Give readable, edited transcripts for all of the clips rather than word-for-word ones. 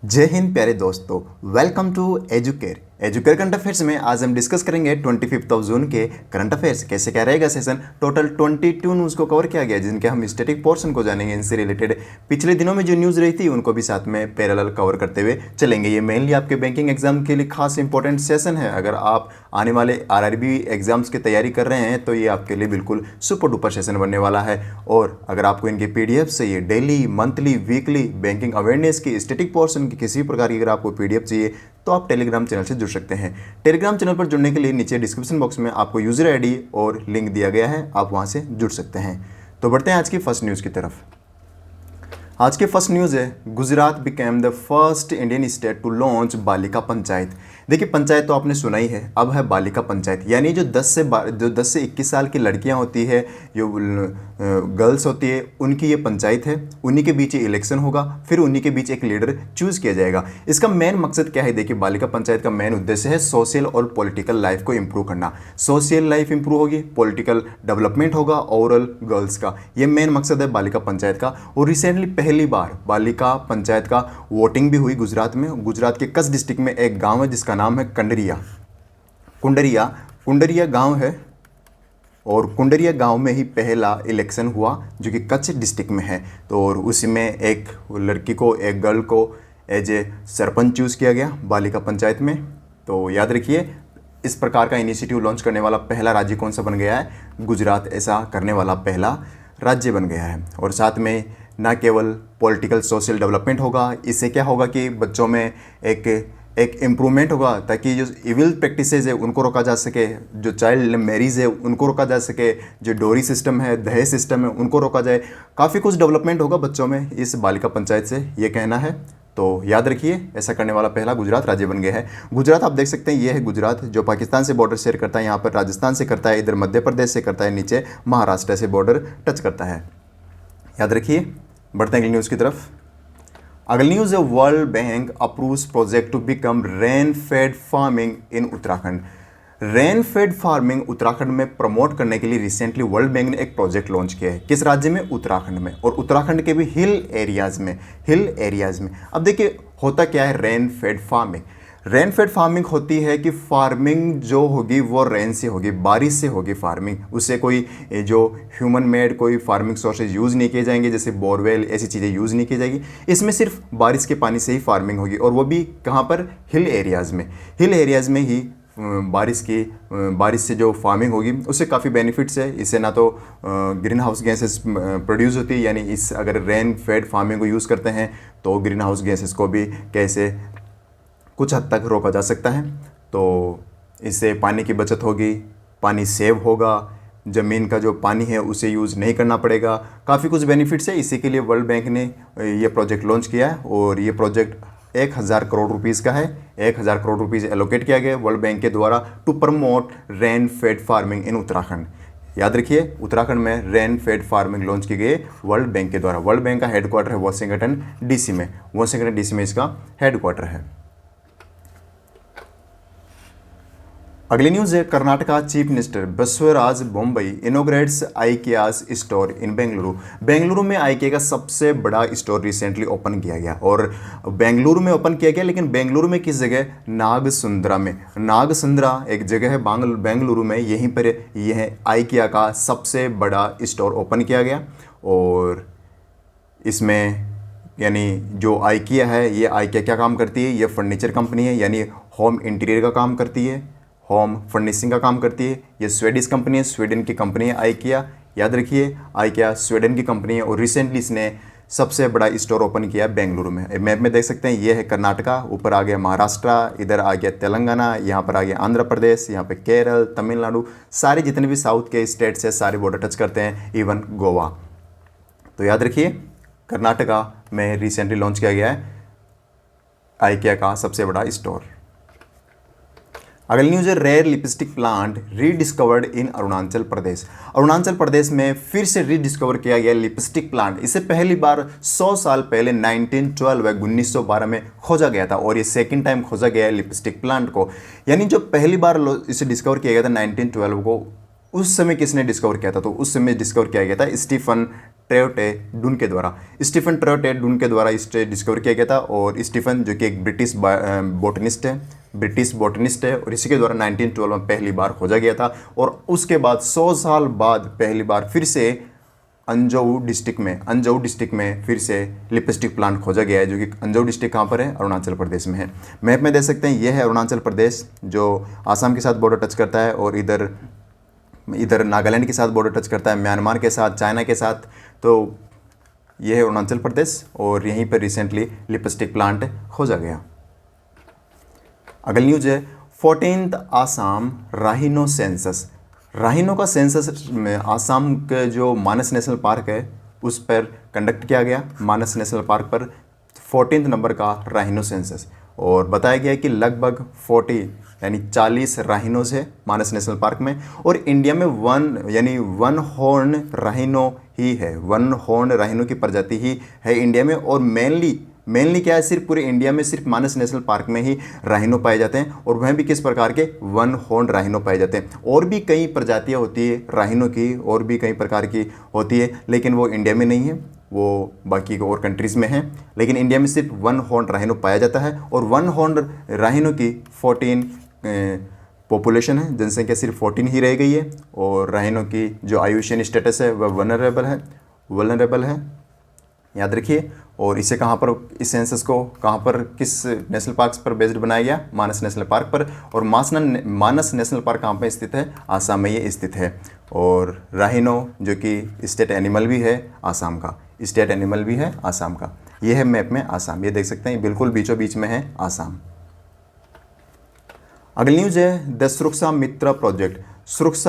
जय हिंद प्यारे दोस्तों। Welcome to Educare. Educare current affairs में आज हम डिस्कस करेंगे 25 जून के करंट अफेयर्स। कैसे क्या रहेगा सेशन। टोटल 22 न्यूज़ को कवर किया गया, जिनके हम स्टैटिक पोर्शन को जानेंगे। इनसे रिलेटेड पिछले दिनों में जो न्यूज़ रही थी उनको भी साथ में पैरेलल कवर करते हुए चलेंगे। ये मेनली आपके बैंकिंग एग्जाम के लिए खास इंपॉर्टेंट सेशन है। अगर आप आने वाले आरआरबी एग्जाम्स की तैयारी कर रहे हैं तो ये आपके लिए बिल्कुल सुपर डुपर सेशन बनने वाला है। और अगर आपको इनके पीडीएफ चाहिए, daily, monthly, weekly banking awareness की स्टैटिक पोर्शन की किसी प्रकार की अगर आपको पीडीएफ चाहिए तो आप टेलीग्राम चैनल से जुड़ सकते हैं। टेलीग्राम चैनल पर जुड़ने के लिए नीचे डिस्क्रिप्शन बॉक्स में आपको यूजर आईडी और लिंक दिया गया है, आप वहां से जुड़ सकते हैं। तो बढ़ते हैं आज की फर्स्ट न्यूज़ की तरफ। आज के फर्स्ट न्यूज़ है, Gujarat became the first Indian state to launch Balika panchayat. देखिए, पंचायत तो आपने सुना ही है, अब है बालिका पंचायत। यानी जो 10 से 21 साल की लड़कियां होती है, जो गर्ल्स होती है, उनकी ये पंचायत है। उन्हीं के बीच इलेक्शन होगा, फिर उन्हीं के बीच एक लीडर चूज किया जाएगा। इसका मेन मकसद क्या है? देखिए, बालिका पंचायत का मेन उद्देश्य है सोशल और पॉलिटिकल लाइफ को इंप्रूव करना। सोशल लाइफ इंप्रूव होगी, पॉलिटिकल डेवलपमेंट होगा ओवरऑल गर्ल्स का। ये मेन मकसद है बालिका पंचायत का। और रिसेंटली पहली बार बालिका पंचायत का वोटिंग भी हुई गुजरात में। गुजरात के कच्छ डिस्ट्रिक्ट में एक गांव है जिसका नाम है कंडरिया। कुंडरिया गांव है, और कुंडरिया गांव में ही पहला इलेक्शन हुआ जो कि कच्छ डिस्ट्रिक्ट में है। तो और उसमें एक लड़की को, एक गर्ल को एज ए सरपंच चूज़ किया गया बालिका पंचायत में। तो याद रखिए, इस प्रकार का इनिशिएटिव लॉन्च करने वाला पहला राज्य कौन सा बन गया है? गुजरात ऐसा करने वाला पहला राज्य बन गया है। और साथ में ना केवल पॉलिटिकल सोशल डेवलपमेंट होगा, इससे क्या होगा कि बच्चों में एक इम्प्रूवमेंट होगा, ताकि जो इविल प्रैक्टिसेस है उनको रोका जा सके, जो चाइल्ड मैरिज है उनको रोका जा सके, जो डोरी सिस्टम है, दहेज सिस्टम है, उनको रोका जाए। काफ़ी कुछ डेवलपमेंट होगा बच्चों में इस बालिका पंचायत से, ये कहना है। तो याद रखिए, ऐसा करने वाला पहला गुजरात राज्य बन गया है। गुजरात आप देख सकते हैं, ये है गुजरात जो पाकिस्तान से बॉर्डर शेयर करता है। यहाँ पर राजस्थान से करता है, इधर मध्य प्रदेश से करता है, नीचे महाराष्ट्र से बॉर्डर टच करता है। याद रखिए। बढ़ते हैं अगली न्यूज़ की तरफ। अगली न्यूज़ है, World Bank approves project to become rain fed farming in Uttarakhand. Rain fed farming Uttarakhand में प्रमोट करने के लिए रिसेंटली वर्ल्ड बैंक ने एक प्रोजेक्ट लॉन्च किया है। किस राज्य में? उत्तराखंड में। और उत्तराखंड के भी हिल एरियाज़ में। अब देखिए, होता क्या है rain fed farming? Rain fed farming होती है कि फार्मिंग जो होगी वो रेन से होगी, बारिश से होगी फार्मिंग। उससे कोई जो ह्यूमन मेड कोई फार्मिंग सोर्सेज यूज़ नहीं किए जाएंगे, जैसे बोरवेल, ऐसी चीज़ें यूज़ नहीं की जाएगी। इसमें सिर्फ बारिश के पानी से ही फार्मिंग होगी, और वो भी कहाँ पर? हिल एरियाज़ में। हिल एरियाज़ में ही बारिश से जो फार्मिंग होगी उससे काफ़ी बेनिफिट्स है। इससे ना तो ग्रीन हाउस गैसेस प्रोड्यूस होती है, यानी इस अगर रेन फेड फार्मिंग को यूज़ करते हैं तो ग्रीन हाउस गैसेस को भी कैसे कुछ हद तक रोका जा सकता है। तो इससे पानी की बचत होगी, पानी सेव होगा, ज़मीन का जो पानी है उसे यूज़ नहीं करना पड़ेगा। काफ़ी कुछ बेनिफिट्स है। इसी के लिए वर्ल्ड बैंक ने ये प्रोजेक्ट लॉन्च किया है, और ये प्रोजेक्ट 1000 करोड़ रुपीज़ का है। 1000 करोड़ रुपीज़ एलोकेट किया गया वर्ल्ड बैंक के द्वारा to promote rain fed farming in Uttarakhand. याद रखिए, उत्तराखंड में रेन फेड फार्मिंग लॉन्च की गई वर्ल्ड बैंक के द्वारा। वर्ल्ड बैंक का हेडक्वार्टर है वाशिंगटन डीसी में। वाशिंगटन डीसी में इसका हेडक्वार्टर है। अगली न्यूज़ है, Karnataka chief minister Basavaraj Bommai inaugurates IKEA's store in Bengaluru. Bengaluru में आईकिया का सबसे बड़ा स्टोर रिसेंटली ओपन किया गया, और बेंगलुरु में ओपन किया गया, लेकिन बेंगलुरु में किस जगह? नागसुंदरा में। नागसुंदरा एक जगह है बेंगलुरु में, यहीं पर यह आईकिया का सबसे बड़ा स्टोर ओपन किया गया। और इसमें यानी जो आईकिया है, ये आईकिया क्या काम करती है? ये फर्नीचर कंपनी है, यानी होम इंटीरियर का काम करती है, होम फर्निशिंग का काम करती है। ये स्वीडिश कंपनी है, स्वीडन की कंपनी है आईकिया। याद रखिए, आईकिया स्वीडन की कंपनी है, और रिसेंटली इसने सबसे बड़ा स्टोर ओपन किया बेंगलुरु में। मैप में देख सकते हैं, ये है कर्नाटका, ऊपर आ गया महाराष्ट्र, इधर आ गया तेलंगाना, यहाँ पर आ गया आंध्र प्रदेश, यहाँ पे केरल, तमिलनाडु, सारे जितने भी साउथ के स्टेट्स है सारे बॉर्डर टच करते हैं, इवन गोवा। तो याद रखिए, कर्नाटका में रिसेंटली लॉन्च किया गया है आईकिया का सबसे बड़ा स्टोर। अगली न्यूज़ है, rare lipstick plant rediscovered in Arunachal Pradesh. Arunachal Pradesh में फिर से रीडिस्कवर किया गया लिपस्टिक प्लांट। इसे पहली बार 100 साल पहले 1912 में खोजा गया था, और ये सेकंड टाइम खोजा गया है लिपस्टिक प्लांट को। यानी जो पहली बार इसे डिस्कवर किया गया था 1912 को, उस समय किसने डिस्कवर किया था? तो उस समय डिस्कवर किया गया था स्टीफन ट्रेवटे डुन के द्वारा। स्टीफन ट्रेवटे डुन के द्वारा इसे डिस्कवर किया गया था। और स्टीफन जो कि एक ब्रिटिश बॉटनिस्ट है और इसी के द्वारा 1912 में पहली बार खोजा गया था। और उसके बाद 100 साल बाद पहली बार फिर से अंजऊ डिस्ट्रिक्ट में फिर से लिपस्टिक प्लांट खोजा गया है, जो कि अंजऊ डिस्ट्रिक्ट कहाँ पर है? अरुणाचल प्रदेश में है। मैप में देख सकते हैं, यह है अरुणाचल प्रदेश जो आसाम के साथ बॉर्डर टच करता है, और इधर नागालैंड के साथ बॉर्डर टच करता है, म्यांमार के साथ, चाइना के साथ। तो यह है अरुणाचल प्रदेश और यहीं पर रिसेंटली लिपस्टिक प्लांट खोजा गया। अगली न्यूज है 14th आसाम राहिनो सेंसस। राहिनो का सेंसस में आसाम के जो मानस नेशनल पार्क है उस पर कंडक्ट किया गया। मानस नेशनल पार्क पर 14th नंबर का राहिनो सेंसस, और बताया गया है कि लगभग 40 राहिनोज है मानस नेशनल पार्क में। और इंडिया में वन हॉर्न राहिनो ही है, वन हॉर्न राहिनो की प्रजाति ही है इंडिया में। और मेनली क्या है, सिर्फ पूरे इंडिया में सिर्फ मानस नेशनल पार्क में ही राहिनो पाए जाते हैं, और वह भी किस प्रकार के? वन हॉर्न राहिनो पाए जाते हैं। और भी कई प्रजातियां होती है राहिनो की, और भी कई प्रकार की होती है, लेकिन वो इंडिया में नहीं है, वो बाकी और कंट्रीज़ में है। लेकिन इंडिया में सिर्फ वन हॉर्न राहिनो पाया जाता है। और वन हॉर्न राहिनो की 14 पॉपुलेशन है, जनसंख्या सिर्फ 14 ही रह गई है। और राहिनो की जो आयुष्मान स्टेटस है वह वल्नरेबल है, याद रखिए। और इसे कहाँ पर, इस सेंसस को कहाँ पर, किस नेशनल पार्क पर बेस्ड बनाया गया? मानस नेशनल पार्क पर। और मानस नेशनल पार्क कहाँ पर स्थित है? आसाम में ये स्थित है। और राहिनो जो कि स्टेट एनिमल भी है आसाम का, ये है मैप में आसाम, ये देख सकते हैं बिल्कुल बीचों बीच में है आसाम। अगली न्यूज है द सुरक्षा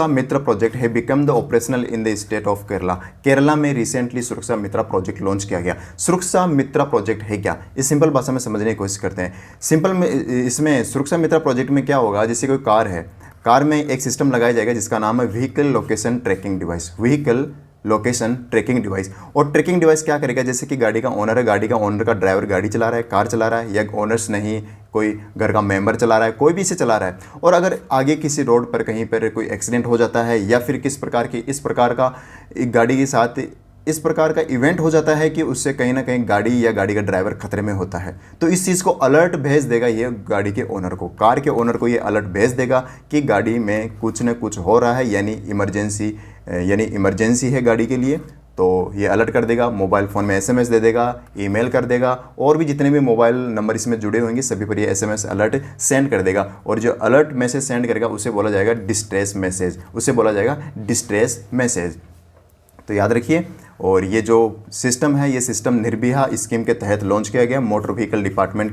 मित्र प्रोजेक्ट है become the operational in the state of Kerala में रिसेंटली सुरक्षा मित्र प्रोजेक्ट लॉन्च किया गया। सुरक्षा मित्र प्रोजेक्ट है क्या? इस सिंपल भाषा में समझने की कोशिश करते हैं। सिंपल में इसमें सुरक्षा मित्र प्रोजेक्ट में क्या होगा, जैसे कोई कार है, कार में एक सिस्टम लगाया जाएगा जिसका नाम है व्हीकल लोकेशन ट्रैकिंग डिवाइस। और ट्रैकिंग डिवाइस क्या करेगा, जैसे कि गाड़ी का ओनर है, गाड़ी का ओनर का ड्राइवर गाड़ी चला रहा है, कार चला रहा है, या ओनर्स नहीं, कोई घर का मेंबर चला रहा है, कोई भी इसे चला रहा है, और अगर आगे किसी रोड पर कहीं पर कोई एक्सीडेंट हो जाता है, या फिर इस प्रकार का एक गाड़ी के साथ इस प्रकार का इवेंट हो जाता है कि उससे कहीं ना कहीं गाड़ी या गाड़ी का ड्राइवर खतरे में होता है, तो इस चीज़ को अलर्ट भेज देगा ये गाड़ी के ओनर को, कार के ओनर को ये अलर्ट भेज देगा कि गाड़ी में कुछ न कुछ हो रहा है, यानी इमरजेंसी है गाड़ी के लिए। तो ये अलर्ट कर देगा, मोबाइल फ़ोन में SMS दे देगा, ईमेल कर देगा, और भी जितने भी मोबाइल नंबर इसमें जुड़े होंगे सभी पर ये SMS अलर्ट सेंड कर देगा। और जो अलर्ट मैसेज सेंड करेगा उसे बोला जाएगा डिस्ट्रेस मैसेज, तो याद रखिए। और ये जो सिस्टम है, ये सिस्टम निर्भया स्कीम के तहत लॉन्च किया गया, मोटर व्हीकल डिपार्टमेंट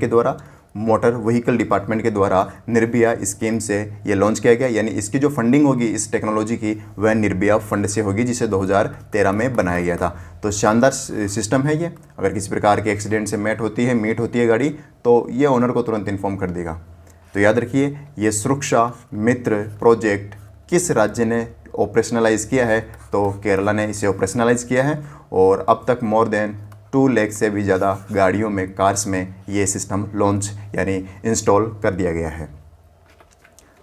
के द्वारा निर्भया स्कीम से ये लॉन्च किया गया। यानी इसकी जो फंडिंग होगी इस टेक्नोलॉजी की, वह निर्भया फंड से होगी, जिसे 2013 में बनाया गया था। तो शानदार सिस्टम है ये। अगर किसी प्रकार के एक्सीडेंट से मीट होती है गाड़ी, तो ये ओनर को तुरंत इन्फॉर्म कर देगा। तो याद रखिए, ये सुरक्षा मित्र प्रोजेक्ट किस राज्य ने ऑपरेशनलाइज किया है? तो केरला ने इसे ऑपरेशनलाइज किया है। और अब तक मोर देन 2 लाख से भी ज़्यादा गाड़ियों में, कार्स में ये सिस्टम लॉन्च यानी इंस्टॉल कर दिया गया है।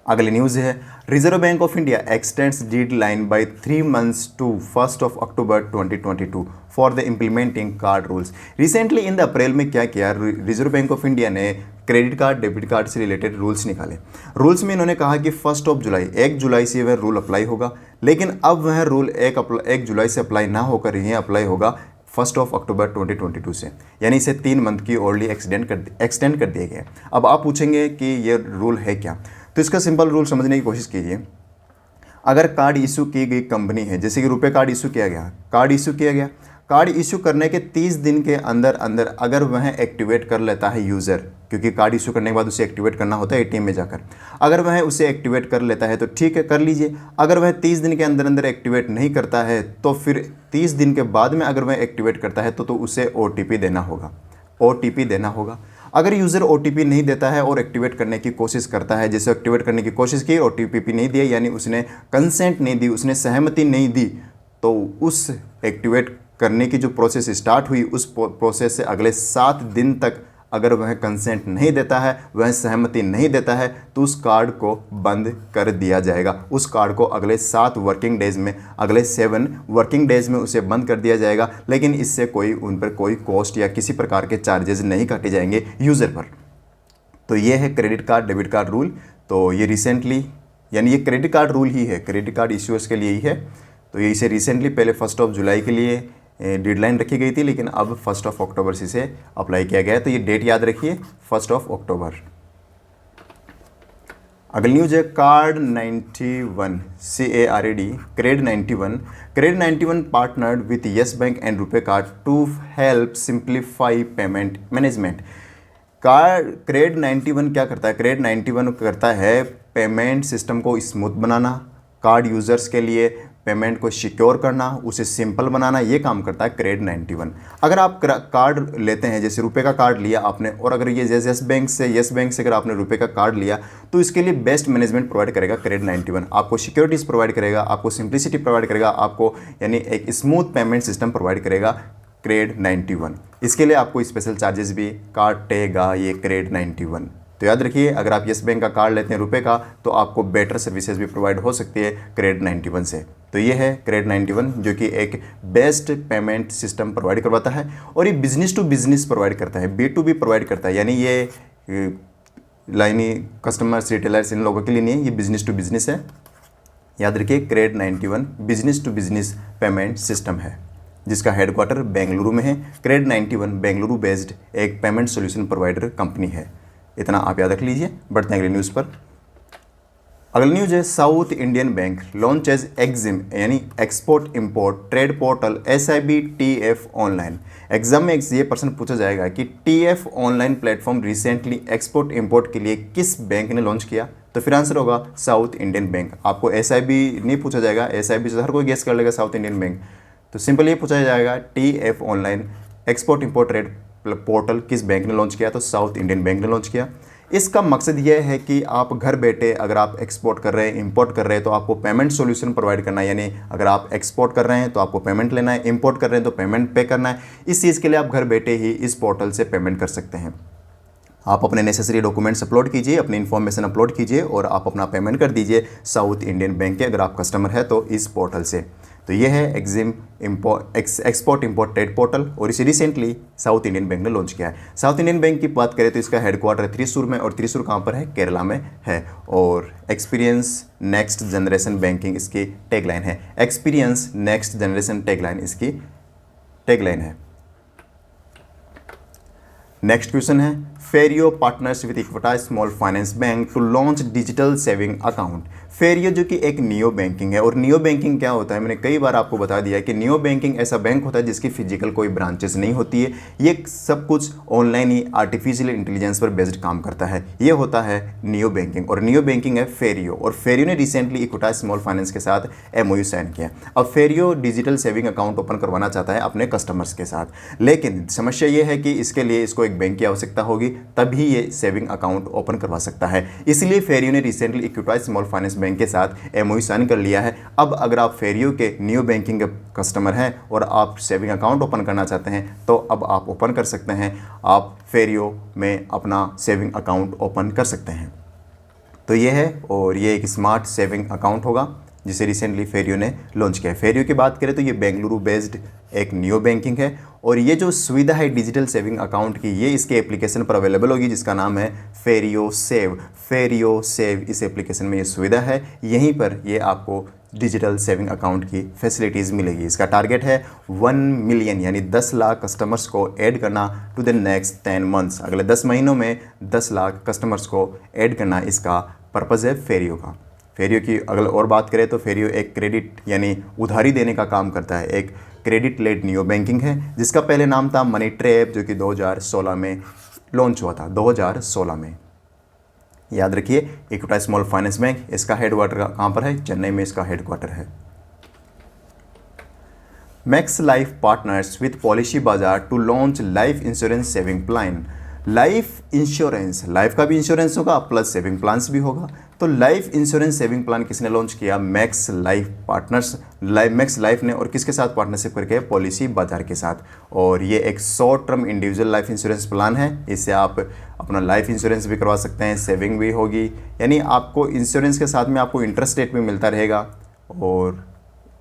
अगली न्यूज़ है Reserve Bank of India extends deadline by 3 months to 1 October 2022 for the implementing card rules. Recently in the April में क्या किया, रिजर्व बैंक ऑफ इंडिया ने क्रेडिट कार्ड, डेबिट कार्ड से रिलेटेड रूल्स निकाले। रूल्स में इन्होंने कहा कि 1 जुलाई से वह रूल अप्लाई होगा, लेकिन अब वह रूल 1 जुलाई से अप्लाई ना होकर यह अप्लाई होगा 1 October 2022 से, यानी इसे 3 मंथ की ओरली एक्सटेंड कर दिया गया। अब आप पूछेंगे कि ये रूल है क्या, तो इसका सिंपल रूल समझने की कोशिश कीजिए। अगर कार्ड इशू की गई कंपनी है, जैसे कि रुपए कार्ड इशू किया गया, कार्ड इशू करने के 30 दिन के अंदर अगर वह एक्टिवेट कर लेता है यूज़र, क्योंकि कार्ड इशू करने के बाद उसे एक्टिवेट करना होता है ATM में जाकर, अगर वह उसे एक्टिवेट कर लेता है तो ठीक है, कर लीजिए। अगर वह 30 दिन के अंदर एक्टिवेट नहीं करता है, तो फिर 30 दिन के बाद में अगर वह एक्टिवेट करता है तो उसे OTP देना होगा। अगर यूज़र OTP नहीं देता है और एक्टिवेट करने की कोशिश करता है, जैसे एक्टिवेट करने की कोशिश की, OTP नहीं दिया, यानी उसने कंसेंट नहीं दी, उसने सहमति नहीं दी, तो उस एक्टिवेट करने की जो प्रोसेस स्टार्ट हुई, उस प्रोसेस से अगले 7 दिन तक अगर वह कंसेंट नहीं देता है, वह सहमति नहीं देता है, तो उस कार्ड को बंद कर दिया जाएगा। उस कार्ड को अगले 7 वर्किंग डेज़ में, अगले 7 वर्किंग डेज़ में उसे बंद कर दिया जाएगा। लेकिन इससे उन पर कोई कॉस्ट या किसी प्रकार के चार्जेस नहीं काटे जाएंगे यूज़र पर। तो ये है credit card debit card rule. तो ये रिसेंटली, यानी ये क्रेडिट कार्ड रूल ही है, क्रेडिट कार्ड इश्यूअर्स के लिए ही है। तो ये इसे रिसेंटली पहले 1 जुलाई के लिए डेडलाइन रखी गई थी, लेकिन अब 1 अक्टूबर से इसे अप्लाई किया गया है। तो ये डेट याद रखिए, 1 अक्टूबर। अगली न्यूज है Card 91, CARD, Cred 91। Cred 91 partnered with Yes Bank and RuPay card to help simplify payment management. Card Cred 91 क्या करता है? क्रेड 91 करता है पेमेंट सिस्टम को स्मूथ बनाना, कार्ड यूज़र्स के लिए पेमेंट को सिक्योर करना, उसे सिंपल बनाना, ये काम करता है क्रेड 91। अगर आप कार्ड लेते हैं, जैसे रुपए का कार्ड लिया आपने, और अगर ये येस बैंक से अगर आपने रुपए का कार्ड लिया, तो इसके लिए बेस्ट मैनेजमेंट प्रोवाइड करेगा क्रेड 91। आपको सिक्योरिटीज़ प्रोवाइड करेगा, आपको सिंप्लिसिटी प्रोवाइड करेगा, आपको यानी एक स्मूथ पेमेंट सिस्टम प्रोवाइड करेगा क्रेड 91। इसके लिए आपको स्पेशल चार्जेस भी काटेगा ये क्रेड 91। तो याद रखिए, अगर आप येस बैंक का कार्ड लेते हैं रुपए का, तो आपको बेटर सर्विसेज भी प्रोवाइड हो सकती है क्रेड 91 से। तो ये है क्रेड 91, जो कि एक बेस्ट पेमेंट सिस्टम प्रोवाइड करवाता है, और ये बिजनेस टू बिजनेस प्रोवाइड करता है, B2B प्रोवाइड करता है। यानी ये लाइनी कस्टमर्स, रिटेलर्स, इन लोगों के लिए नहीं है, ये बिजनेस टू बिजनेस है। याद रखिए, Cred 91 business to business payment system है, जिसका हेडक्वार्टर बेंगलुरु में है। क्रेड 91 बेंगलुरु बेस्ड एक पेमेंट सॉल्यूशन प्रोवाइडर कंपनी है। इतना आप याद रख लीजिए। बढ़ते हैं अगली न्यूज़ पर। अगली न्यूज़ है south Indian bank launches EXIM, यानी export import trade portal SIB TF online. Exam में ये प्रश्न पूछा जाएगा कि TF online platform recently export import के लिए किस बैंक ने लॉन्च किया? तो फिर आंसर होगा साउथ इंडियन बैंक। आपको SIB नहीं पूछा जाएगा, SIB से हर कोई गेस कर लेगा साउथ इंडियन बैंक। तो सिंपल ये पूछा जाएगा TF online export import trade portal किस बैंक ने लॉन्च किया? तो साउथ इंडियन बैंक ने लॉन्च किया। इसका मकसद यह है कि आप घर बैठे अगर आप एक्सपोर्ट कर रहे हैं, इंपोर्ट कर रहे हैं, तो आपको पेमेंट सॉल्यूशन प्रोवाइड करना है। यानी अगर आप एक्सपोर्ट कर रहे हैं तो आपको पेमेंट लेना है, इंपोर्ट कर रहे हैं तो पेमेंट पे करना है। इस चीज़ के लिए आप घर बैठे ही इस पोर्टल से पेमेंट कर सकते हैं। आप अपने नेसेसरी डॉक्यूमेंट्स अपलोड कीजिए, अपनी इन्फॉर्मेशन अपलोड कीजिए, और आप अपना पेमेंट कर दीजिए साउथ इंडियन बैंक के, अगर आप कस्टमर है तो इस पोर्टल से। तो ये है एक्सपोर्ट इंपोर्ट ट्रेड पोर्टल, और इसे रिसेंटली साउथ इंडियन बैंक ने लॉन्च किया है। साउथ इंडियन बैंक की बात करें तो इसका हेडक्वार्टर त्रिशूर में, और त्रिशूर कहाँ पर है? केरला में है। और एक्सपीरियंस नेक्स्ट जनरेशन बैंकिंग इसकी टैगलाइन है। एक्सपीरियंस नेक्स्ट जनरेशन टैगलाइन इसकी टैगलाइन है। नेक्स्ट क्वेश्चन है फेरियो partners with Equitas small finance bank to launch digital saving account. फेरियो जो कि एक नियो बैंकिंग है, और नियो बैंकिंग क्या होता है, मैंने कई बार आपको बता दिया है कि नियो बैंकिंग ऐसा बैंक होता है जिसकी फिजिकल कोई ब्रांचेस नहीं होती है। ये सब कुछ ऑनलाइन ही आर्टिफिशियल इंटेलिजेंस पर बेस्ड काम करता है। ये होता है नियो बैंकिंग, और नियो बैंकिंग है फेरियो। और फेरियो ने रिसेंटली इक्विटा स्मॉल फाइनेंस के साथ MOU साइन किया। अब फेरियो डिजिटल सेविंग अकाउंट ओपन करवाना चाहता है अपने कस्टमर्स के साथ, लेकिन समस्या ये है कि इसके लिए इसको एक बैंक की आवश्यकता होगी, तभी ये सेविंग अकाउंट ओपन करवा सकता है। इसलिए फेरियो ने रिसेंटली इक्विटा स्मॉल फाइनेंस बैंक के साथ MOU साइन कर लिया है। अब अगर आप फेरियो के न्यू बैंकिंग के कस्टमर हैं और आप सेविंग अकाउंट ओपन करना चाहते हैं, तो अब आप ओपन कर सकते हैं। आप फेरियो में अपना सेविंग अकाउंट ओपन कर सकते हैं। तो ये है, और ये एक स्मार्ट सेविंग अकाउंट होगा जिसे रिसेंटली फेरियो ने लॉन्च किया है। फेरियो की बात करें तो ये बेंगलुरु बेस्ड एक नियो बैंकिंग है, और ये जो सुविधा है डिजिटल सेविंग अकाउंट की, ये इसके एप्लीकेशन पर अवेलेबल होगी, जिसका नाम है फेरियो सेव। फेरियो सेव इस एप्लीकेशन में ये सुविधा है। यहीं पर ये आपको डिजिटल सेविंग अकाउंट की फैसिलिटीज़ मिलेगी। इसका टारगेट है 1 मिलियन यानी 10 लाख कस्टमर्स को ऐड करना टू द नेक्स्ट 10 मंथ्स। अगले 10 महीनों में 10 लाख कस्टमर्स को ऐड करना इसका पर्पज़ है फेरियो का। फेरियो की अगर और बात करें तो फेरियो एक क्रेडिट यानी उधारी देने का काम करता है। एक क्रेडिट लेड नियो बैंकिंग है, जिसका पहले नाम था मनी ट्रैप, जो कि 2016 में लॉन्च हुआ था। 2016 में याद रखिए, इक्विटा स्मॉल फाइनेंस बैंक, इसका हेडक्वार्टर कहाँ पर है? चेन्नई में इसका हेडक्वार्टर है। Max Life partners with Policybazaar to launch life insurance saving plan. Life insurance, life का भी इंश्योरेंस होगा प्लस सेविंग प्लान्स भी होगा। तो लाइफ इंश्योरेंस सेविंग प्लान किसने लॉन्च किया? Max Life partners, max life ने। और किसके साथ पार्टनरशिप करके? पॉलिसी बाजार के साथ। और ये एक short term individual life insurance plan है। इससे आप अपना लाइफ इंश्योरेंस भी करवा सकते हैं, सेविंग भी होगी, यानी आपको इंश्योरेंस के साथ में आपको इंटरेस्ट रेट भी मिलता रहेगा। और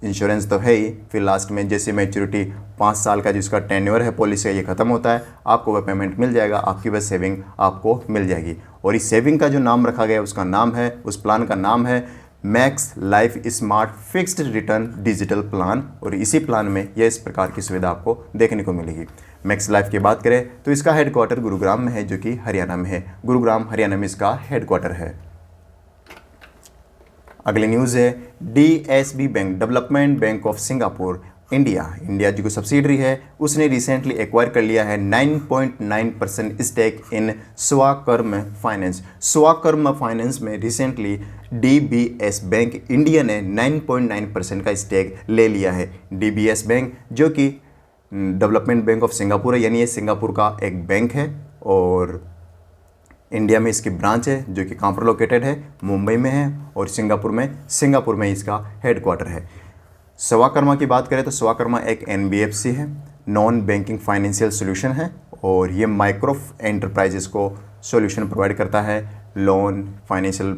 इंश्योरेंस तो है ही, फिर लास्ट में जैसे मैच्योरिटी 5 साल का जिसका टेन्योर है पॉलिसी का ये ख़त्म होता है, आपको वह पेमेंट मिल जाएगा, आपकी वह सेविंग आपको मिल जाएगी। और इस सेविंग का जो नाम रखा गया उसका नाम है, उस प्लान का नाम है Max life smart fixed return digital plan. और इसी प्लान में यह इस प्रकार की सुविधा आपको देखने को मिलेगी। मैक्स लाइफ की बात करें तो इसका हेडक्वार्टर गुरुग्राम में है, जो कि हरियाणा में है। गुरुग्राम हरियाणा में इसका हेडक्वार्टर है। अगली न्यूज़ है DSB bank, development bank of Singapore India जो सब्सिडरी है, उसने रिसेंटली एक्वायर कर लिया है 9.9% स्टेक इन स्वाकर्म फाइनेंस। स्वाकर्म फाइनेंस में रिसेंटली DBS बैंक इंडिया ने 9.9% का स्टेक ले लिया है। DBS बैंक जो कि डेवलपमेंट बैंक ऑफ सिंगापुर है, यानी ये सिंगापुर का एक बैंक है और इंडिया में इसकी ब्रांच है जो कि कहाँ पर लोकेटेड है? मुंबई में है। और सिंगापुर में इसका हेडक्वार्टर है। स्वाकर्मा की बात करें तो स्वाकर्मा एक NBFC है, नॉन बैंकिंग फाइनेंशियल सोल्यूशन है। और ये माइक्रो एंटरप्राइजेस को सॉल्यूशन प्रोवाइड करता है, लोन, फाइनेंशियल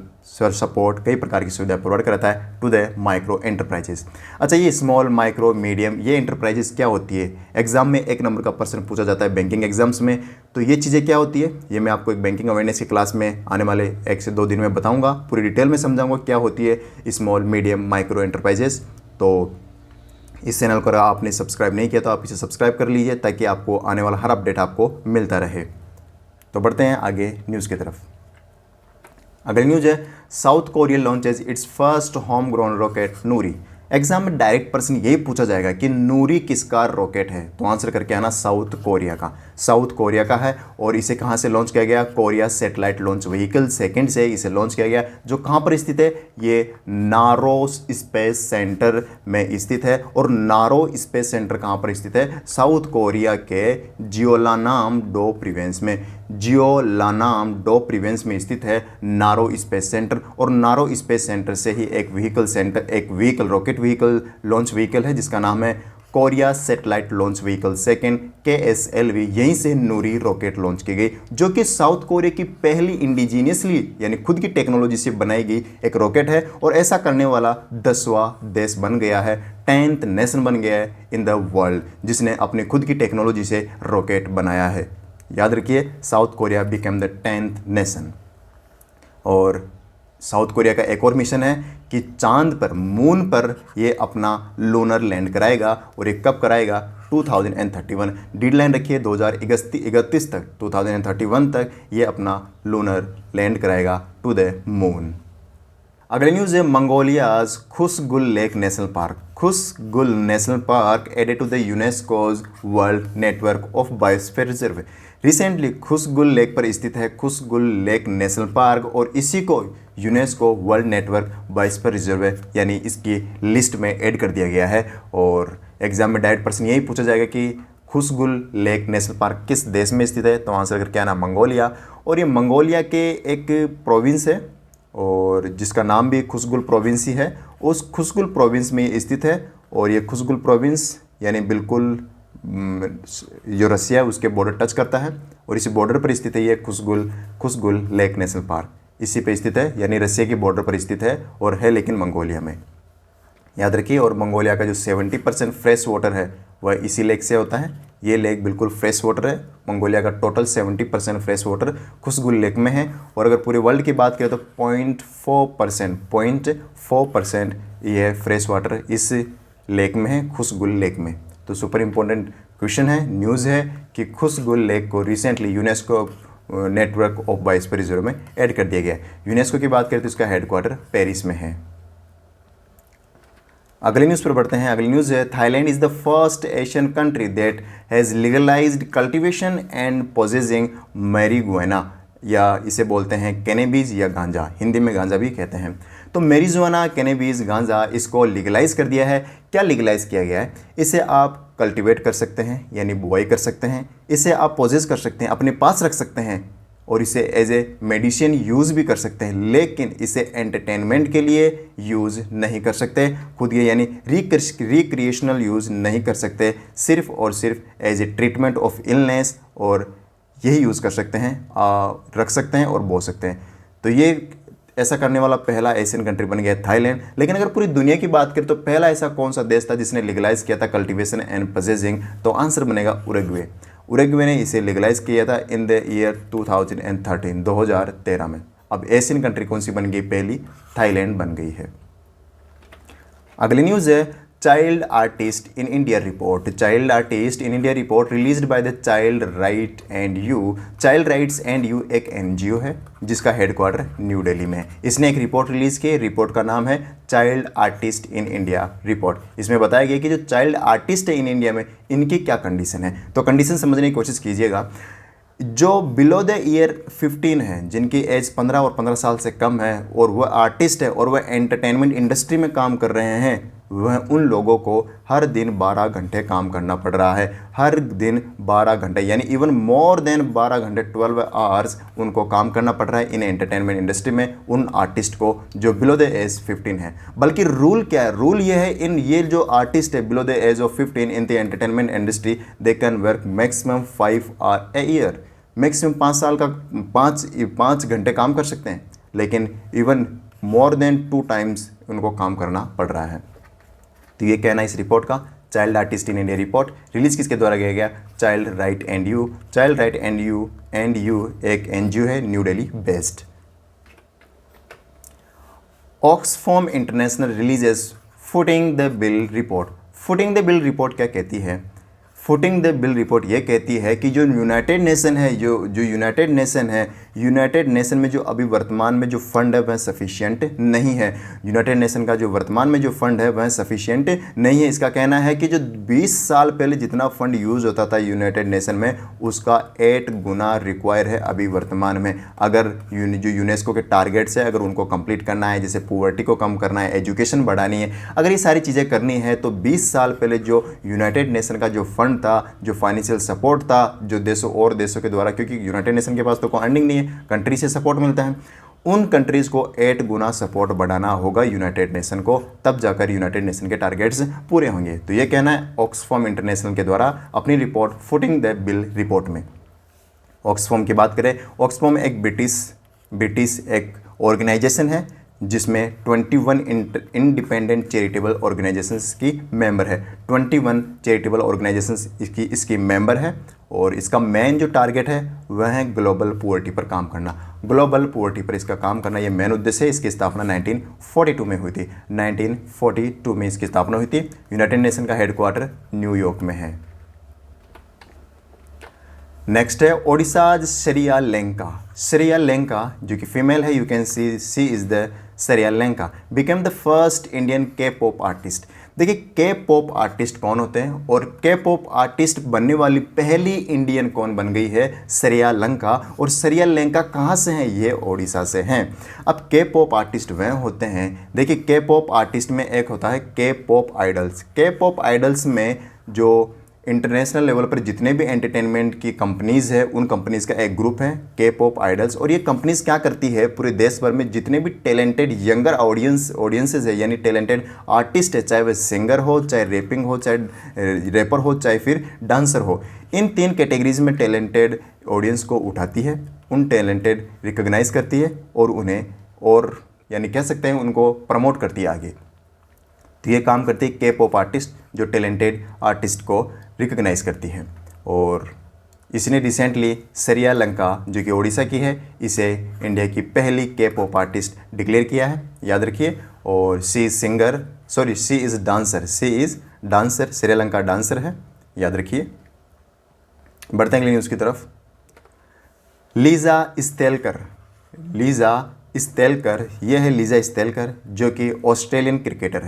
सपोर्ट, कई प्रकार की सुविधा प्रोवाइड करता है टू द माइक्रो एंटरप्राइजेस। अच्छा, ये स्मॉल, माइक्रो, मीडियम, ये एंटरप्राइजेस क्या होती है? एग्जाम में 1 नंबर का प्रश्न पूछा जाता है बैंकिंग एग्जाम्स में। तो ये चीज़ें क्या होती है, ये मैं आपको एक बैंकिंग अवेयरनेस की क्लास में आने वाले 1 से 2 दिन में बताऊँगा, पूरी डिटेल में समझाऊँगा क्या होती है स्मॉल, मीडियम, माइक्रो एंटरप्राइजेस। तो इस चैनल को आपने सब्सक्राइब नहीं किया तो आप इसे सब्सक्राइब कर लीजिए ताकि आपको आने वाला हर अपडेट आपको मिलता रहे। तो बढ़ते हैं आगे न्यूज़ की तरफ। अगली न्यूज़ है south Korea launches it's first home grown rocket Noori. Exam में डायरेक्ट पर्सन यही पूछा जाएगा कि नूरी किसका रॉकेट है, तो आंसर करके आना साउथ कोरिया का। साउथ कोरिया का है और इसे कहाँ से लॉन्च किया गया? कोरिया सैटेलाइट लॉन्च व्हीकल 2 से इसे लॉन्च किया गया, जो कहाँ पर स्थित है? ये नारो स्पेस सेंटर में स्थित है। और नारो स्पेस सेंटर कहाँ पर स्थित है? साउथ कोरिया के जियोलानाम डो प्रोविंस में। जियोलानाम डो प्रोविंस में स्थित है नारो स्पेस सेंटर। और नारो स्पेस सेंटर से ही एक vehicle rocket vehicle launch vehicle है जिसका नाम है Korea satellite launch vehicle 2 KSLV। यहीं से नूरी रॉकेट लॉन्च की गई, जो कि साउथ कोरिया की पहली इंडिजीनियसली यानी खुद की टेक्नोलॉजी से बनाई गई एक रॉकेट है। और ऐसा करने वाला 10वां देश बन गया है, 10th नेशन बन गया है इन द वर्ल्ड, जिसने अपनी खुद की टेक्नोलॉजी से रॉकेट बनाया है। याद रखिए, south Korea became the 10th nation. और साउथ कोरिया का एक और मिशन है कि चांद पर, मून पर ये अपना लूनर लैंड कराएगा। और ये कब कराएगा? 2031। डेडलाइन रखिए 2031 तक, 2031 तक ये अपना लूनर लैंड कराएगा टू द मून। अगली न्यूज़ है Mongolia's Khuvsgul lake national park. Khuvsgul national park added to the UNESCO's world network of biosphere reserve. Recently Khuvsgul lake पर स्थित है खुसगुल लेक नेशनल पार्क और इसी को UNESCO world network biosphere reserve यानी इसकी लिस्ट में ऐड कर दिया गया है। और एग्जाम में डायरेक्ट प्रश्न यही पूछा जाएगा कि खुसगुल लेक नेशनल पार्क किस देश में स्थित है, तो आंसर करके आना मंगोलिया। और ये मंगोलिया के एक प्रोविंस है और जिसका नाम भी खुसगुल प्रोविंस ही है। उस खुसगुल प्रोविंस में ये स्थित है। और ये खुसगुल प्रोविंस यानी बिल्कुल जो रसिया है उसके बॉर्डर टच करता है और इसी बॉर्डर पर स्थित है ये खुसगुल लेक नेशनल पार्क। इसी पे स्थित है, यानी रसिया की बॉर्डर पर स्थित है और है लेकिन मंगोलिया में, याद रखिए। और मंगोलिया का जो 70% फ्रेश वाटर है वह इसी लेक से होता है। ये लेक बिल्कुल फ्रेश वाटर है। मंगोलिया का टोटल 70% फ्रेश वाटर खुसगुल लेक में है। और अगर पूरे वर्ल्ड की बात करें तो 0.4% ये फ्रेश वाटर इस लेक में है, खुसगुल लेक में। तो सुपर इम्पोर्टेंट क्वेश्चन है, न्यूज़ है कि खुसगुल लेक को recently UNESCO network of biosphere reserve में ऐड कर दिया गया है। यूनेस्को की बात करें तो इसका हेडक्वार्टर पेरिस में है। अगली न्यूज़ पर बढ़ते हैं। अगली न्यूज़ है Thailand is the first Asian country that has legalised cultivation and processing marijuana, या इसे बोलते हैं कैनेबीज या गांजा, हिंदी में गांजा भी कहते हैं। तो मैरिजुआना, कैनेबीज, गांजा, इसको लीगलाइज कर दिया है। क्या लीगलाइज किया गया है? इसे आप कल्टीवेट कर सकते हैं यानी बुआई कर सकते हैं, इसे आप पोजेस कर सकते हैं, अपने पास रख सकते हैं और इसे एज ए मेडिसिन यूज़ भी कर सकते हैं, लेकिन इसे एंटरटेनमेंट के लिए यूज़ नहीं कर सकते खुद ये, यानी रिक्रिएशनल यूज़ नहीं कर सकते, सिर्फ और सिर्फ as a treatment of illness और यही यूज़ कर सकते हैं, रख सकते हैं और बो सकते हैं। तो ये ऐसा करने वाला पहला एशियन कंट्री बन गया थाईलैंड। लेकिन अगर पूरी दुनिया की बात करें तो पहला ऐसा कौन सा देश था जिसने लीगलाइज किया था कल्टीवेशन एंड प्रोसेसिंग, तो आंसर बनेगा उरुग्वे। उरुग्वे ने इसे लीगलाइज किया था इन द ईयर 2013 2013 में। अब एशियन कंट्री कौन सी बन गई पहली, थाईलैंड बन गई है। अगली न्यूज़ है child artist in India report. Child artist in India report released by the child right and you. Child rights and you एक एनजीओ है जिसका हेडक्वार्टर न्यू दिल्ली में है। इसने एक रिपोर्ट रिलीज़ की, रिपोर्ट का नाम है child artist in India report. इसमें बताया गया कि जो चाइल्ड आर्टिस्ट है इन इंडिया में इनकी क्या कंडीशन है। तो कंडीशन समझने की कोशिश कीजिएगा। जो बिलो द ईयर 15 है, जिनकी एज 15 और 15 साल से कम है और वह आर्टिस्ट है और वह एंटरटेनमेंट इंडस्ट्री में काम कर रहे हैं, वह उन लोगों को हर दिन 12 घंटे काम करना पड़ रहा है। हर दिन 12 घंटे यानी इवन मोर देन 12 घंटे 12 आवर्स उनको काम करना पड़ रहा है इन एंटरटेनमेंट इंडस्ट्री में, उन आर्टिस्ट को जो बिलो द एज 15 है। बल्कि रूल क्या है, रूल ये है इन ये जो आर्टिस्ट है below the age of 15 in the entertainment industry they can work maximum 5 hour a year. Maximum 5 साल का 5 घंटे काम कर सकते हैं, लेकिन इवन मोर देन 2 टाइम्स उनको काम करना पड़ रहा है। तो ये कहना इस रिपोर्ट का, child artist in India report release किसके द्वारा किया गया, child right and you. Child right and you एक एनजीओ है new Delhi based. Oxfam international releases footing the bill report. Footing the bill report क्या कहती है, फुटिंग द बिल रिपोर्ट ये कहती है कि जो यूनाइटेड नेशन है, जो यूनाइटेड नेशन है, यूनाइटेड नेशन में जो अभी वर्तमान में जो फंड है वह सफिशिएंट नहीं है। यूनाइटेड नेशन का जो वर्तमान में जो फंड है वह सफिशिएंट नहीं है। इसका कहना है कि जो 20 साल पहले जितना फंड यूज़ होता था यूनाइटेड नेशन में, उसका 8 गुना रिक्वायर है अभी वर्तमान में। अगर जो यूनेस्को के टारगेट्स है अगर उनको कंप्लीट करना है, जैसे पुअर्टी को कम करना है, एजुकेशन बढ़ानी है, अगर ये सारी चीज़ें करनी है तो 20 साल पहले जो यूनाइटेड नेशन का जो फंड था, जो फाइनेंशियल सपोर्ट था, जो देशों के द्वारा, क्योंकि यूनाइटेड नेशन के पास तो कोई अर्निंग नहीं है, कंट्री से सपोर्ट मिलता है, उन कंट्रीज़ को 8 गुना सपोर्ट बढ़ाना होगा यूनाइटेड नेशन को, तब जाकर यूनाइटेड नेशन के टारगेट्स पूरे होंगे। तो ये कहना है ऑक्सफैम इंटरनेशनल के द्वारा अपनी report footing the bill report में। ऑक्सफैम की बात करें, ऑक्सफैम एक ब्रिटिश एक ऑर्गेनाइजेशन है जिसमें 21 इंडिपेंडेंट चैरिटेबल ऑर्गेनाइजेशंस की मेंबर है। 21 चैरिटेबल ऑर्गेनाइजेशंस इसकी मेंबर है और इसका मेन जो टारगेट है वह है ग्लोबल पुअर्टी पर काम करना। ग्लोबल पुअर्टी पर इसका काम करना ये मेन उद्देश्य है। इसकी स्थापना 1942 में हुई थी। 1942 में इसकी स्थापना हुई थी। यूनाइटेड नेशन का हेडक्वार्टर न्यूयॉर्क में है। नेक्स्ट है ओडिशाज श्रेयालेंका। श्रेयालेंका जो कि फीमेल है, you can see is the श्रेयालेंका became the first Indian के पॉप आर्टिस्ट। देखिए के पॉप आर्टिस्ट कौन होते हैं और के पॉप आर्टिस्ट बनने वाली पहली इंडियन कौन बन गई है, श्रेयालेंका। और श्रेयालेंका कहाँ से हैं, ये ओडिशा से हैं। अब के पॉप आर्टिस्ट वह होते हैं, देखिए के पॉप आर्टिस्ट में एक होता है के पॉप आइडल्स। के पॉप आइडल्स में जो इंटरनेशनल लेवल पर जितने भी एंटरटेनमेंट की कंपनीज़ है उन कंपनीज़ का एक ग्रुप है के पॉप आइडल्स। और ये कंपनीज़ क्या करती है, पूरे देश भर में जितने भी टैलेंटेड यंगर ऑडियंसेस है, यानी टैलेंटेड आर्टिस्ट है, चाहे वह सिंगर हो, चाहे रैपिंग हो, चाहे रैपर हो, चाहे फिर डांसर हो, इन 3 कैटेगरीज में टैलेंटेड ऑडियंस को उठाती है, उन टैलेंटेड रिकॉग्नाइज करती है और उन्हें और यानी कह सकते हैं उनको प्रमोट करती है आगे। तो ये काम करती है के पॉप आर्टिस्ट, जो टैलेंटेड आर्टिस्ट को रिकॉग्नाइज करती है। और इसने रिसेंटली श्रेयालेंका जो कि ओडिशा की है, इसे इंडिया की पहली के पॉप आर्टिस्ट डिक्लेयर किया है, याद रखिए। और शी इज़ डांसर, श्रेयालेंका डांसर है, याद रखिए। बढ़ते हैं अगली न्यूज़ की तरफ। लीज़ा स्टेलकर, यह है लीज़ा स्टेलकर जो कि ऑस्ट्रेलियन क्रिकेटर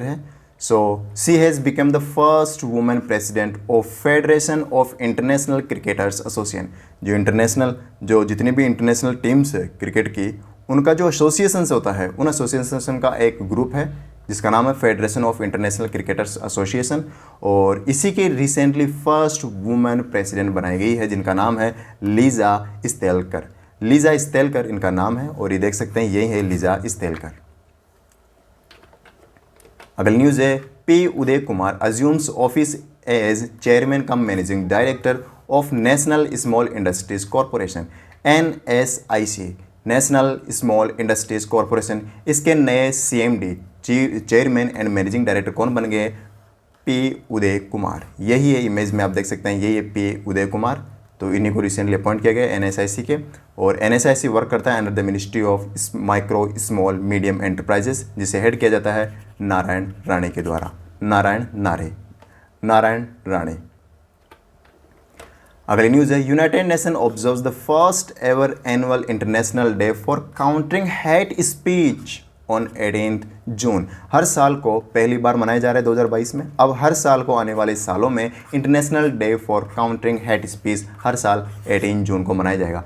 है। So she has become the first women president of federation of international cricketers association. जो जितनी भी इंटरनेशनल टीम्स है क्रिकेट की, उनका जो एसोसिएशन होता है, उन एसोसिएशन का एक ग्रुप है जिसका नाम है federation of international cricketers association, और इसी के रिसेंटली फर्स्ट वुमेन प्रेसिडेंट बनाई गई है जिनका नाम है लीजा स्टेलकर। लीजा स्टेलकर इनका नाम है, और ये देख सकते हैं यही है लीजा स्टेलकर। अगली न्यूज़ है P Uday Kumar assumes office as chairman cum managing director of National Small Industries Corporation NSIC, National Small Industries Corporation. इसके नए CMD chairman and managing director कौन बन गए? पी उदय कुमार। यही है इमेज में आप देख सकते हैं, यही है पी उदय कुमार। तो इन्हीं को रिसेंटली अपॉइंट किया गया NSIC के, और NSIC वर्क करता है under the ministry of micro small medium enterprises, जिसे हेड किया जाता है नारायण राणे के द्वारा। नारायण राणे। अगली न्यूज़ है United nation observes the first ever annual international day for countering hate speech on 18 जून। हर साल को पहली बार मनाया जा रहा है 2022 में। अब हर साल को आने वाले सालों में international day for countering hate speech हर साल 18 जून को मनाया जाएगा।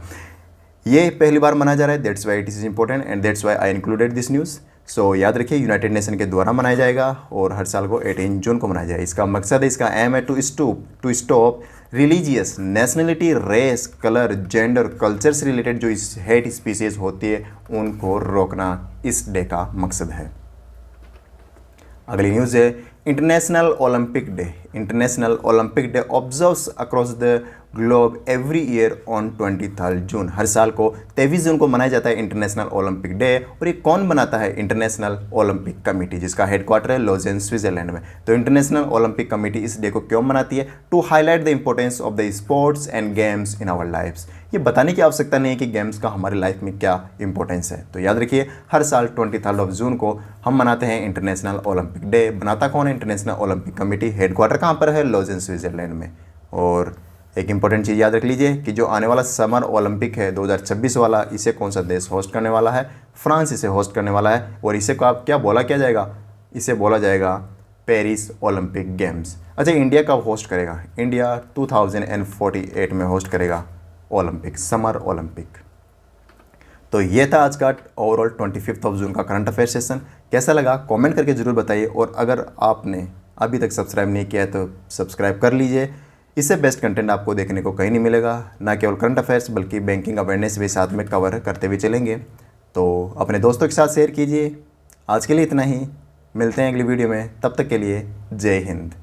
ये पहली बार मनाया जा रहा है, that's why it is important and that's why I included this news. So याद रखिए यूनाइटेड नेशन के द्वारा मनाया जाएगा और हर साल को 18 जून को मनाया जाएगा। इसका मकसद है, इसका एम है to stop religious, nationality, race, colour, gender, culture से रिलेटेड जो इस हेट स्पीसीज होती है उनको रोकना इस डे का मकसद है। अगली न्यूज़ है International Olympic day. International Olympic day observes across the globe every year on 23 जून। हर साल को 23 जून को मनाया जाता है इंटरनेशनल ओलंपिक डे। और ये कौन बनाता है? इंटरनेशनल ओलंपिक कमेटी, जिसका हेडक्वार्टर है लॉजेन, स्विट्जरलैंड में। तो इंटरनेशनल ओलंपिक कमेटी इस डे को क्यों मनाती है? To highlight the importance of the sports and games in our lifes. ये बताने की आवश्यकता नहीं है कि गेम्स का हमारी लाइफ में क्या इंपॉर्टेंस है। तो याद रखिए हर साल 23 जून को हम मनाते हैं इंटरनेशनल ओलंपिक डे। बनाता कौन है? International Olympic committee. हेडक्वार्टर कहाँ पर है? लॉजेन, स्विट्जरलैंड में। और एक इंपॉर्टेंट चीज़ याद रख लीजिए कि जो आने वाला समर ओलंपिक है 2026 वाला, इसे कौन सा देश होस्ट करने वाला है? फ्रांस इसे होस्ट करने वाला है। और इसे को आप क्या बोला जाएगा? इसे बोला जाएगा पेरिस ओलंपिक गेम्स। अच्छा, इंडिया कब होस्ट करेगा? इंडिया 2048 में होस्ट करेगा ओलंपिक, समर ओलंपिक। तो ये था आज का ओवरऑल 25 जून का करंट अफेयर सेशन। कैसा लगा कमेंट करके ज़रूर बताइए, और अगर आपने अभी तक सब्सक्राइब नहीं किया है तो सब्सक्राइब कर लीजिए। इससे बेस्ट कंटेंट आपको देखने को कहीं नहीं मिलेगा। ना केवल करंट अफेयर्स बल्कि बैंकिंग अवेयरनेस भी साथ में कवर करते हुए चलेंगे। तो अपने दोस्तों के साथ शेयर कीजिए। आज के लिए इतना ही, मिलते हैं अगली वीडियो में, तब तक के लिए जय हिंद।